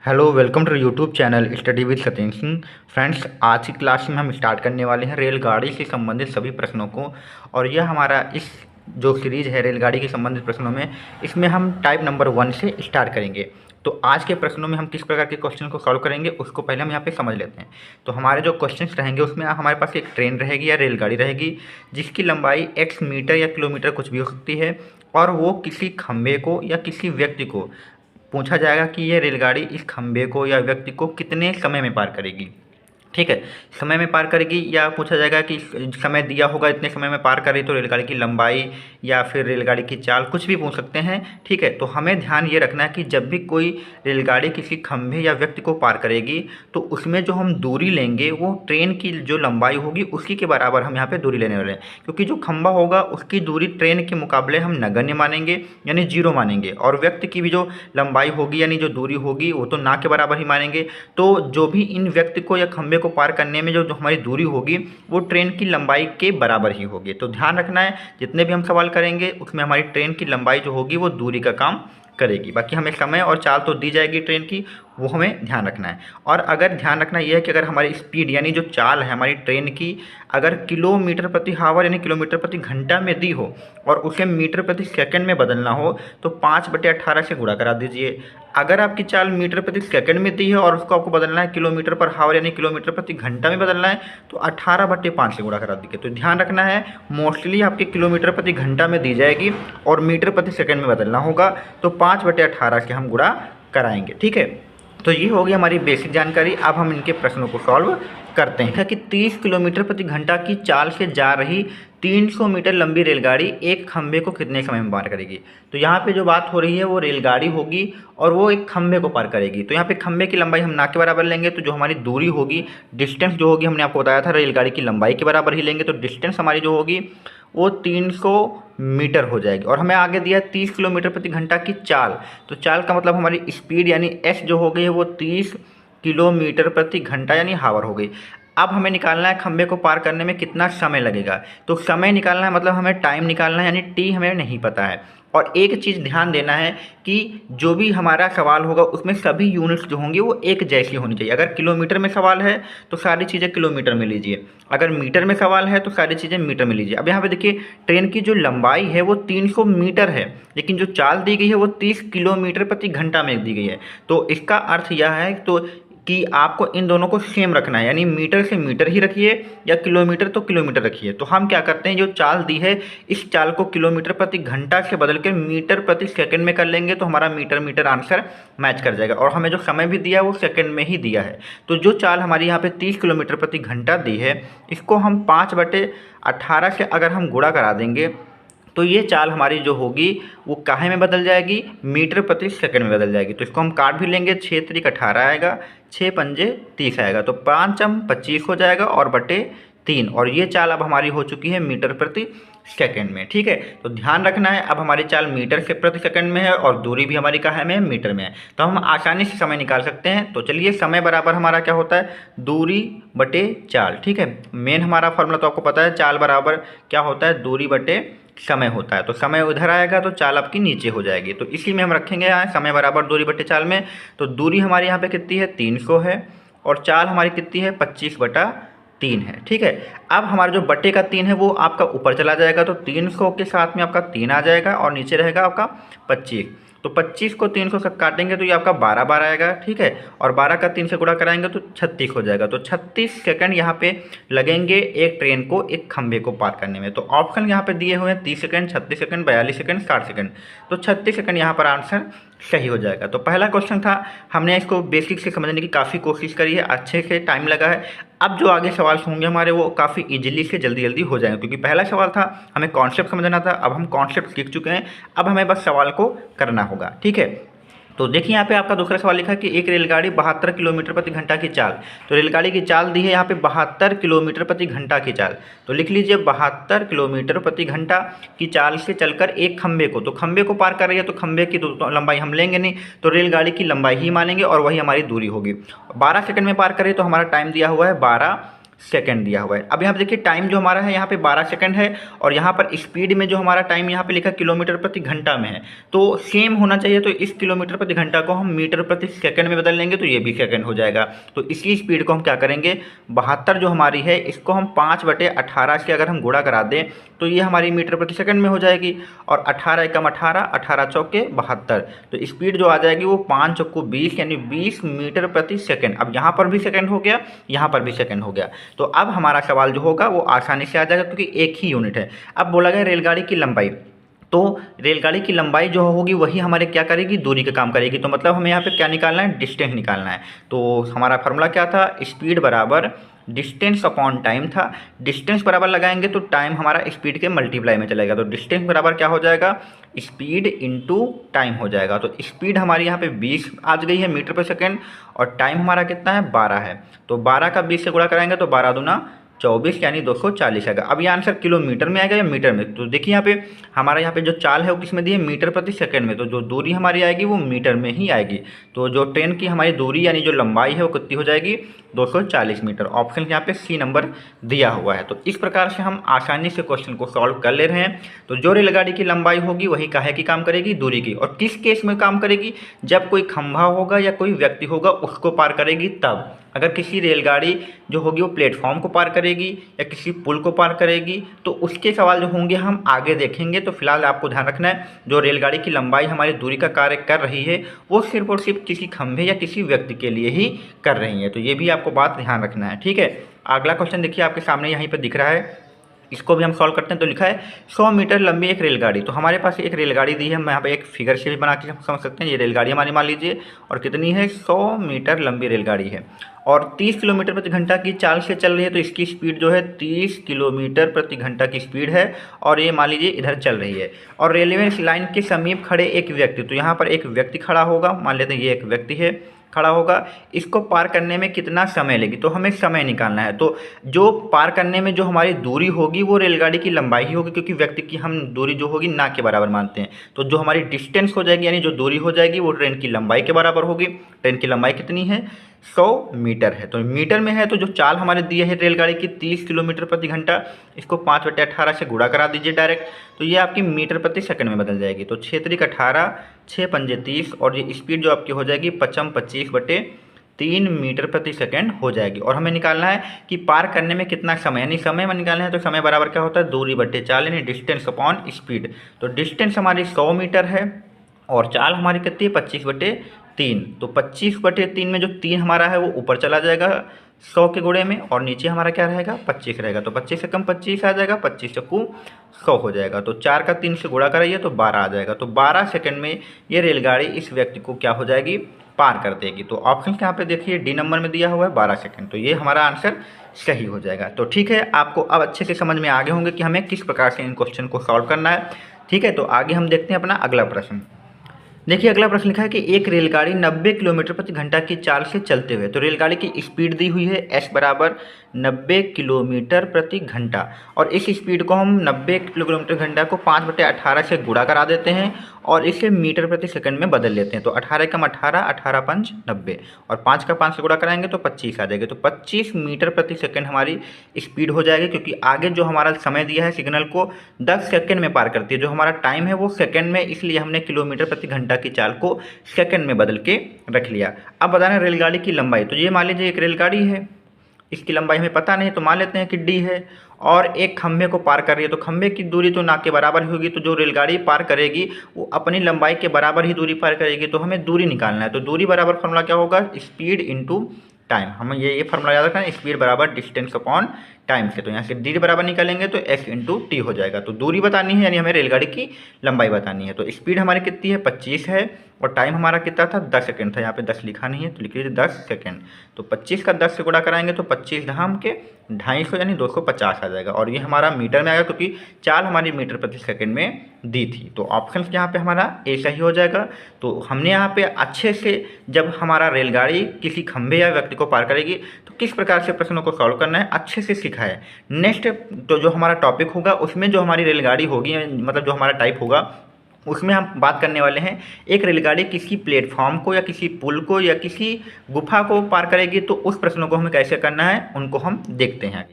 Hello welcome to YouTube channel study with Satyendra Singh. Friends, आज की class में हम स्टार्ट करने वाले हैं रेलगाड़ी से संबंधित सभी प्रश्नों को। और यह हमारा इस जो सीरीज़ है रेलगाड़ी के संबंधित प्रश्नों में, इसमें हम टाइप नंबर 1 से स्टार्ट करेंगे। तो आज के प्रश्नों में हम किस प्रकार के क्वेश्चन को सॉल्व करेंगे उसको पहले हम यहाँ पे समझ लेते हैं। तो हमारे जो क्वेश्चंस रहेंगे उसमें हमारे पास एक ट्रेन रहेगी या रेलगाड़ी रहेगी जिसकी लंबाई x मीटर या किलोमीटर कुछ भी हो सकती है, और वो किसी खंभे को या किसी व्यक्ति को पूछा जाएगा कि ये रेलगाड़ी इस खंभे को या व्यक्ति को कितने समय में पार करेगी। ठीक है, समय में पार करेगी, या पूछा जाएगा कि समय दिया होगा इतने समय में पार करेगी तो रेलगाड़ी की लंबाई या फिर रेलगाड़ी की चाल कुछ भी पूछ सकते हैं। ठीक है, तो हमें ध्यान ये रखना है कि जब भी कोई रेलगाड़ी किसी खंभे या व्यक्ति को पार करेगी तो उसमें जो हम दूरी लेंगे वो ट्रेन की जो लंबाई होगी उसी के बराबर हम यहाँ पे दूरी लेने वाले हैं, क्योंकि जो खंभा होगा उसकी दूरी ट्रेन के मुकाबले हम नगण्य मानेंगे यानी जीरो मानेंगे, और व्यक्ति की भी जो लंबाई होगी यानी जो दूरी होगी वो तो ना के बराबर ही मानेंगे। तो जो भी इन व्यक्ति को या खंभे को पार करने में जो हमारी दूरी होगी वो ट्रेन की लंबाई के बराबर ही होगी। तो ध्यान रखना है जितने भी हम सवाल करेंगे उसमें हमारी ट्रेन की लंबाई जो होगी वो दूरी का काम करेगी। बाकी हमें समय और चाल तो दी जाएगी ट्रेन की, वो हमें ध्यान रखना है। और अगर ध्यान रखना यह है कि अगर हमारी स्पीड यानी जो चाल है हमारी ट्रेन की अगर किलोमीटर प्रति हावर यानी किलोमीटर प्रति घंटा में दी हो और उसे मीटर प्रति सेकंड में बदलना हो तो 5/18 से गुणा करा दीजिए। अगर आपकी चाल मीटर प्रति सेकंड में दी है और उसको आपको बदलना है किलोमीटर पर हावर यानी किलोमीटर प्रति घंटा में बदलना है तो 18/5 से गुणा करा दीजिए। तो ध्यान रखना है मोस्टली आपके किलोमीटर प्रति घंटा में दी जाएगी और मीटर प्रति सेकंड में बदलना होगा, तो 5/18 से हम गुणा कराएंगे। ठीक है, तो ये होगी हमारी बेसिक जानकारी। अब हम इनके प्रश्नों को सॉल्व करते हैं कि 30 किलोमीटर प्रति घंटा की चाल से जा रही 300 मीटर लंबी रेलगाड़ी एक खंभे को कितने समय में पार करेगी। तो यहाँ पे जो बात हो रही है वो रेलगाड़ी होगी और वो एक खंभे को पार करेगी। तो यहाँ पे खंभे की लंबाई हम ना के बराबर लेंगे, तो जो हमारी दूरी होगी डिस्टेंस जो होगी हमने आपको बताया था रेलगाड़ी की लंबाई के बराबर ही लेंगे, तो डिस्टेंस हमारी जो होगी वो 300 मीटर हो जाएगी। और हमें आगे दिया 30 किलोमीटर प्रति घंटा की चाल, तो चाल का मतलब हमारी स्पीड यानी एस जो हो गई है वो 30 किलोमीटर प्रति घंटा यानी हावर हो गई। अब हमें निकालना है खंभे को पार करने में कितना समय लगेगा। तो समय निकालना है मतलब हमें टाइम निकालना है, यानी टी हमें नहीं पता है। और एक चीज़ ध्यान देना है कि जो भी हमारा सवाल होगा उसमें सभी यूनिट्स जो होंगी वो एक जैसी होनी चाहिए। अगर किलोमीटर में सवाल है तो सारी चीज़ें किलोमीटर में लीजिए, अगर मीटर में सवाल है तो सारी चीज़ें मीटर में लीजिए। अब यहाँ पे देखिए ट्रेन की जो लंबाई है वो 300 मीटर है, लेकिन जो चाल दी गई है वो 30 किलोमीटर प्रति घंटा में दी गई है। तो इसका अर्थ यह है कि आपको इन दोनों को सेम रखना है, यानी मीटर से मीटर ही रखिए या किलोमीटर तो किलोमीटर रखिए। तो हम क्या करते हैं, जो चाल दी है इस चाल को किलोमीटर प्रति घंटा से बदल के मीटर प्रति सेकंड में कर लेंगे, तो हमारा मीटर आंसर मैच कर जाएगा। और हमें जो समय भी दिया है वो सेकंड में ही दिया है। तो जो चाल हमारी यहाँ पे 30 किलोमीटर प्रति घंटा दी है इसको हम 5/18 से अगर हम गुणा करा देंगे तो ये चाल हमारी जो होगी वो काहे में बदल जाएगी, मीटर प्रति सेकंड में बदल जाएगी। तो इसको हम काट भी लेंगे, 6 त्रिक 18 आएगा, 6 पंजे 30 आएगा, तो 5×25 हो जाएगा और बटे 3। और ये चाल अब हमारी हो चुकी है मीटर प्रति सेकंड में। ठीक है, तो ध्यान रखना है अब हमारी चाल मीटर से प्रति सेकंड में है और दूरी भी हमारी कहाँ में है, मीटर में है। तो हम आसानी से समय निकाल सकते हैं। तो चलिए समय बराबर हमारा क्या होता है, दूरी बटे चाल। ठीक है, मेन हमारा फॉर्मूला तो आपको पता है, चाल बराबर क्या होता है, दूरी बटे समय होता है। तो समय उधर आएगा तो चाल आपकी नीचे हो जाएगी, तो इसी में हम रखेंगे यहाँ समय बराबर दूरी बटे चाल में। तो दूरी हमारी यहाँ पे कितनी है, 300 है, और चाल हमारी कितनी है, 25/3 है। ठीक है, अब हमारा जो बटे का 3 है वो आपका ऊपर चला जाएगा, तो 300 के साथ में आपका 3 आ जाएगा और नीचे रहेगा आपका 25। तो 25 को 300 से काटेंगे तो ये आपका 12 आएगा। ठीक है, और 12 का 3 से गुणा कराएंगे तो 36 हो जाएगा। तो 36 सेकंड यहाँ पे लगेंगे एक ट्रेन को एक खंभे को पार करने में। तो ऑप्शन यहाँ पे दिए हुए हैं 30 सेकंड, 36 सेकंड, 42 सेकंड, 60 सेकंड। तो 36 सेकंड यहाँ पर आंसर सही हो जाएगा। तो पहला क्वेश्चन था, हमने इसको बेसिक से समझने की काफ़ी कोशिश करी है, अच्छे से टाइम लगा है। अब जो आगे सवाल होंगे हमारे वो काफ़ी इजीली से जल्दी हो जाएंगे, क्योंकि पहला सवाल था हमें कॉन्सेप्ट समझना था, अब हम कॉन्सेप्ट सीख चुके हैं, अब हमें बस सवाल को करना होगा। ठीक है, तो देखिए यहाँ पे आपका दूसरा सवाल लिखा है कि एक रेलगाड़ी 72 किलोमीटर प्रति घंटा की चाल। तो रेलगाड़ी की चाल दी है यहाँ पे 72 किलोमीटर प्रति घंटा की चाल। तो लिख लीजिए 72 किलोमीटर प्रति घंटा की चाल से चलकर एक खंभे को, तो खंभे को पार कर रही है तो खंभे की लंबाई हम लेंगे नहीं, तो रेलगाड़ी की लंबाई ही मानेंगे और वही हमारी दूरी होगी। 12 सेकंड में पार कर रही है तो हमारा टाइम दिया हुआ है 12 सेकंड दिया हुआ है। अब यहाँ पे देखिए टाइम जो हमारा है यहाँ पे 12 सेकंड है और यहाँ पर स्पीड में जो हमारा टाइम यहाँ पे लिखा किलोमीटर प्रति घंटा में है, तो सेम होना चाहिए। तो इस किलोमीटर प्रति घंटा को हम मीटर प्रति सेकंड में बदल लेंगे तो ये भी सेकंड हो जाएगा। तो इसी स्पीड को हम क्या करेंगे, 72 जो हमारी है इसको हम 5/18 से अगर हम गुणा करा दें तो ये हमारी मीटर प्रति सेकंड में हो जाएगी। और 18 एकम 18, 18 चौके 72, तो स्पीड जो आ जाएगी वो 5 चौको 20 यानी 20 मीटर प्रति सेकंड। अब यहाँ पर भी सेकंड हो गया, यहाँ पर भी सेकंड हो गया। तो अब हमारा सवाल जो होगा वो आसानी से आ जाएगा क्योंकि एक ही यूनिट है। अब बोला गया रेलगाड़ी की लंबाई, तो रेलगाड़ी की लंबाई जो होगी वही हमारे क्या करेगी, दूरी का काम करेगी। तो मतलब हमें यहाँ पे क्या निकालना है, डिस्टेंस निकालना है। तो हमारा फार्मूला क्या था, स्पीड बराबर डिस्टेंस अपॉन टाइम था। डिस्टेंस बराबर लगाएंगे तो टाइम हमारा स्पीड के मल्टीप्लाई में चलेगा। तो डिस्टेंस बराबर क्या हो जाएगा, स्पीड इंटू टाइम हो जाएगा। तो स्पीड हमारी यहाँ पे 20 आ गई है मीटर पर सेकेंड और टाइम हमारा कितना है, 12 है। तो 12 का 20 से गुणा कराएंगे तो 12 दूना 24 यानी 240 आएगा। अब ये आंसर किलोमीटर में आएगा या मीटर में, तो देखिए यहाँ पे हमारा यहाँ पे जो चाल है वो किस में दी है, मीटर प्रति सेकंड में। तो जो दूरी हमारी आएगी वो मीटर में ही आएगी। तो जो ट्रेन की हमारी दूरी यानी जो लंबाई है वो कितनी हो जाएगी, 240 मीटर। ऑप्शन यहाँ पे सी नंबर दिया हुआ है। तो इस प्रकार से हम आसानी से क्वेश्चन को सॉल्व कर ले रहे हैं। तो जो रेलगाड़ी की लंबाई होगी वही काहे की काम करेगी, दूरी की। और किस केस में काम करेगी, जब कोई खंभा होगा या कोई व्यक्ति होगा उसको पार करेगी तब। अगर किसी रेलगाड़ी जो होगी वो प्लेटफॉर्म को पार करेगी या किसी पुल को पार करेगी तो उसके सवाल जो होंगे हम आगे देखेंगे। तो फिलहाल आपको ध्यान रखना है जो रेलगाड़ी की लंबाई हमारी दूरी का कार्य कर रही है वो सिर्फ और सिर्फ किसी खंभे या किसी व्यक्ति के लिए ही कर रही है। तो ये भी आपको बात ध्यान रखना है, ठीक है। अगला क्वेश्चन देखिए आपके सामने यहीं पर दिख रहा है, इसको भी हम सॉल्व करते हैं। तो लिखा है 100 मीटर लंबी एक रेलगाड़ी। तो हमारे पास एक रेलगाड़ी दी है, हम यहाँ पे एक फिगर से भी बना के समझ सकते हैं। ये रेलगाड़ी हमारी मान लीजिए और कितनी है, 100 मीटर लंबी रेलगाड़ी है और 30 किलोमीटर प्रति घंटा की चाल से चल रही है। तो इसकी स्पीड जो है 30 किलोमीटर प्रति घंटा की स्पीड है और ये मान लीजिए इधर चल रही है। और रेलवे लाइन के समीप खड़े एक व्यक्ति, तो यहाँ पर एक व्यक्ति खड़ा होगा, मान लेते हैं ये एक व्यक्ति है खड़ा होगा, इसको पार करने में कितना समय लेगी। तो हमें समय निकालना है। तो जो पार करने में जो हमारी दूरी होगी वो रेलगाड़ी की लंबाई ही होगी, क्योंकि व्यक्ति की हम दूरी जो होगी ना के बराबर मानते हैं। तो जो हमारी डिस्टेंस हो जाएगी यानी जो दूरी हो जाएगी वो ट्रेन की लंबाई के बराबर होगी। ट्रेन की लंबाई कितनी है, 100 मीटर है। तो मीटर में है तो जो चाल हमारे दी है रेलगाड़ी की 30 किलोमीटर प्रति घंटा, इसको 5/18 से गुणा करा दीजिए डायरेक्ट, तो ये आपकी मीटर प्रति सेकंड में बदल जाएगी। तो 6 त्रिक 18, 6 पंजे 30 और ये स्पीड जो आपकी हो जाएगी 25/3 मीटर प्रति सेकंड हो जाएगी। और हमें निकालना है कि पार करने में कितना समय, यानी समय में निकालना है। तो समय बराबर क्या होता है, दूरी बटे चाल यानी डिस्टेंस अपॉन स्पीड। तो डिस्टेंस हमारी 100 मीटर है और चाल हमारी कितनी है, 25/3। तो 25/3 में जो 3 हमारा है वो ऊपर चला जाएगा 100 के गुणे में और नीचे हमारा क्या रहेगा, 25 रहेगा। तो 25 से कम 25 आ जाएगा, 25 से कम 100 हो जाएगा। तो 4 का 3 से गुणा कराइए तो 12 आ जाएगा। तो 12 सेकंड में ये रेलगाड़ी इस व्यक्ति को क्या हो जाएगी, पार कर देगी। तो ऑप्शन यहाँ पे देखिए डी नंबर में दिया हुआ है 12 सेकंड। तो ये हमारा आंसर सही हो जाएगा। तो ठीक है, आपको अब अच्छे से समझ में आ गए होंगे कि हमें किस प्रकार से इन क्वेश्चन को सॉल्व करना है। ठीक है, तो आगे हम देखते हैं अपना अगला प्रश्न। देखिए अगला प्रश्न लिखा है कि एक रेलगाड़ी 90 किलोमीटर प्रति घंटा की चाल से चलते हुए, तो रेलगाड़ी की स्पीड दी हुई है s बराबर 90 किलोमीटर प्रति घंटा और इस स्पीड को हम 90 किलोमीटर घंटा को 5/18 से गुणा करा देते हैं और इसे मीटर प्रति सेकंड में बदल लेते हैं। तो 18 कम 18, 18 पंच 90 और 5 का 5 से गुणा कराएंगे तो 25 आ जाएगा। तो 25 मीटर प्रति सेकंड हमारी स्पीड हो जाएगी, क्योंकि आगे जो हमारा समय दिया है सिग्नल को 10 सेकंड में पार करती है। जो हमारा टाइम है वो सेकंड में, इसलिए हमने किलोमीटर प्रति घंटा की चाल को सेकंड में बदल के रख लिया। अब बताना है रेलगाड़ी की लंबाई। तो ये मान लीजिए एक रेलगाड़ी है, इसकी लंबाई हमें पता नहीं तो मान लेते हैं कि डी है और एक खंभे को पार कर रही है। तो खंभे की दूरी तो ना के बराबर होगी, तो जो रेलगाड़ी पार करेगी वो अपनी लंबाई के बराबर ही दूरी पार करेगी। तो हमें दूरी निकालना है। तो दूरी बराबर फॉर्मूला क्या होगा, स्पीड इंटू टाइम। हमें ये फॉर्मूला याद रखना है, स्पीड बराबर डिस्टेंस अपॉन टाइम से। तो यहाँ से डी बराबर निकालेंगे तो एस इंटू टी हो जाएगा। तो दूरी बतानी है यानी हमें रेलगाड़ी की लंबाई बतानी है। तो स्पीड हमारी कितनी है, 25 है और टाइम हमारा कितना था, 10 सेकंड था। यहाँ पे 10 लिखा नहीं है तो लिख लीजिए 10 सेकंड। तो 25 का 10 से गुणा कराएंगे तो 25 धाम के 250 यानी 250 आ जाएगा और ये हमारा मीटर में आएगा, क्योंकि चाल हमारी मीटर प्रति सेकंड में दी थी। तो ऑप्शन यहाँ पे हमारा ए सही हो जाएगा। तो हमने यहाँ पे अच्छे से जब हमारा रेलगाड़ी किसी खंभे या व्यक्ति को पार करेगी तो किस प्रकार से प्रश्नों को सॉल्व करना है अच्छे से सीखा है। नेक्स्ट तो जो हमारा टॉपिक होगा उसमें जो हमारी रेलगाड़ी होगी, मतलब जो हमारा टाइप होगा उसमें हम बात करने वाले हैं, एक रेलगाड़ी किसी प्लेटफॉर्म को या किसी पुल को या किसी गुफा को पार करेगी, तो उस प्रश्नों को हमें कैसे करना है उनको हम देखते हैं।